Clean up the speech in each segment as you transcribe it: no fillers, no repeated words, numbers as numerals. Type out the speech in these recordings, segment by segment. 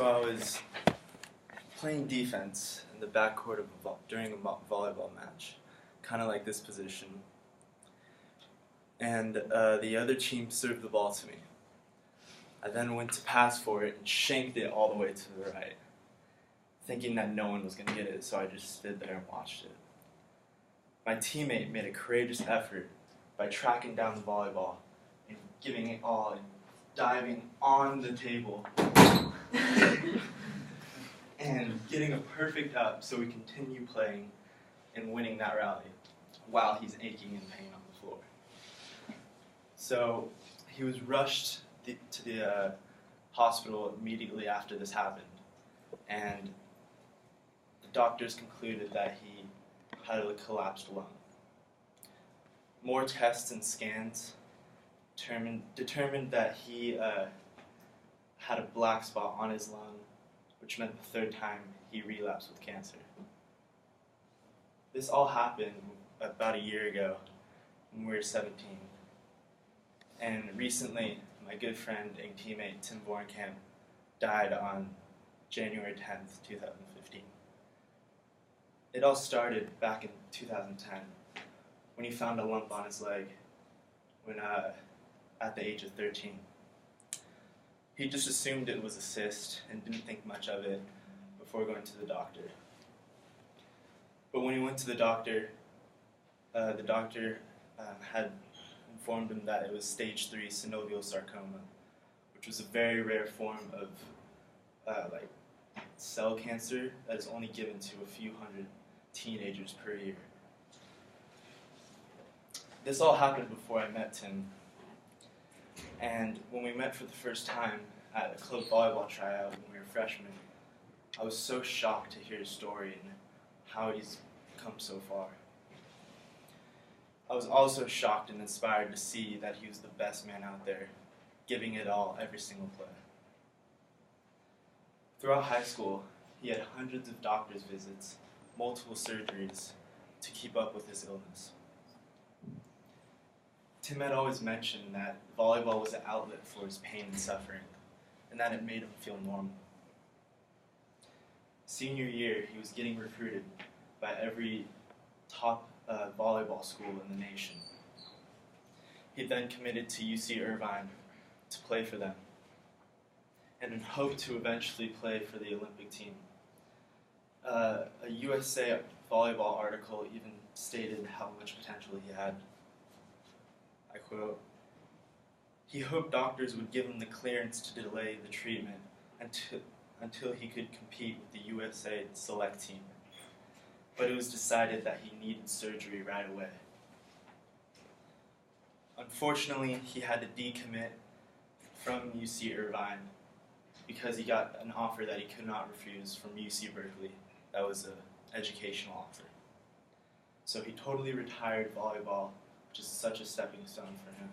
So I was playing defense in the backcourt during a volleyball match, kind of like this position. And the other team served the ball to me. I then went to pass for it and shanked it all the way to the right, thinking that no one was going to get it, so I just stood there and watched it. My teammate made a courageous effort by tracking down the volleyball and giving it all and diving on the table and getting a perfect up so we continue playing and winning that rally while he's aching in pain on the floor. So he was rushed to the hospital immediately after this happened, and the doctors concluded that he had a collapsed lung. More tests and scans determined that he had a black spot on his lung, which meant the third time he relapsed with cancer. This all happened about a year ago when we were 17. And recently, my good friend and teammate Tim Vorenkamp died on January 10th, 2015. It all started back in 2010 when he found a lump on his leg at the age of 13. He just assumed it was a cyst and didn't think much of it before going to the doctor. But when he went to the doctor had informed him that it was stage 3 synovial sarcoma, which was a very rare form of cell cancer that is only given to a few hundred teenagers per year. This all happened before I met Tim, and when we met for the first time at a club volleyball tryout when we were freshmen, I was so shocked to hear his story and how he's come so far. I was also shocked and inspired to see that he was the best man out there, giving it all every single play. Throughout high school, he had hundreds of doctor's visits, multiple surgeries to keep up with his illness. Tim had always mentioned that volleyball was an outlet for his pain and suffering, and that it made him feel normal. Senior year, he was getting recruited by every top volleyball school in the nation. He then committed to UC Irvine to play for them, and in hope to eventually play for the Olympic team. A USA Volleyball article even stated how much potential he had. I quote, "He hoped doctors would give him the clearance to delay the treatment until he could compete with the USA select team. But it was decided that he needed surgery right away. Unfortunately, he had to decommit from UC Irvine because he got an offer that he could not refuse from UC Berkeley. That was an educational offer. So he totally retired volleyball, which is such a stepping stone for him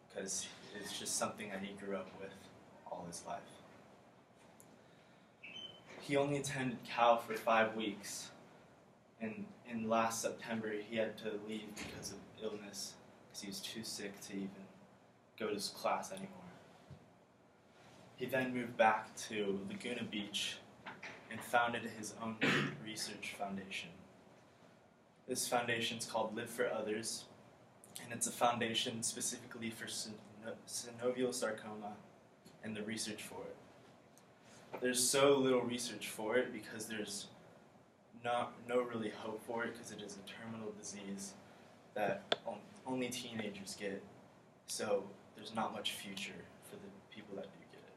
because it's just something that he grew up with all his life. He only attended Cal for 5 weeks, and in last September he had to leave because of illness because he was too sick to even go to his class anymore. He then moved back to Laguna Beach and founded his own research foundation. This foundation is called Live for Others, and it's a foundation specifically for synovial sarcoma and the research for it. There's so little research for it because there's no really hope for it because it is a terminal disease that only teenagers get, so there's not much future for the people that do get it.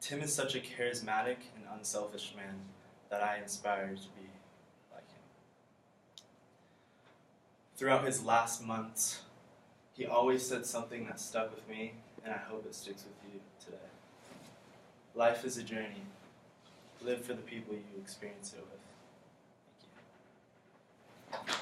Tim is such a charismatic and unselfish man that I aspire to be like him. Throughout his last months, he always said something that stuck with me, and I hope it sticks with you today. Life is a journey. Live for the people you experience it with. Thank you.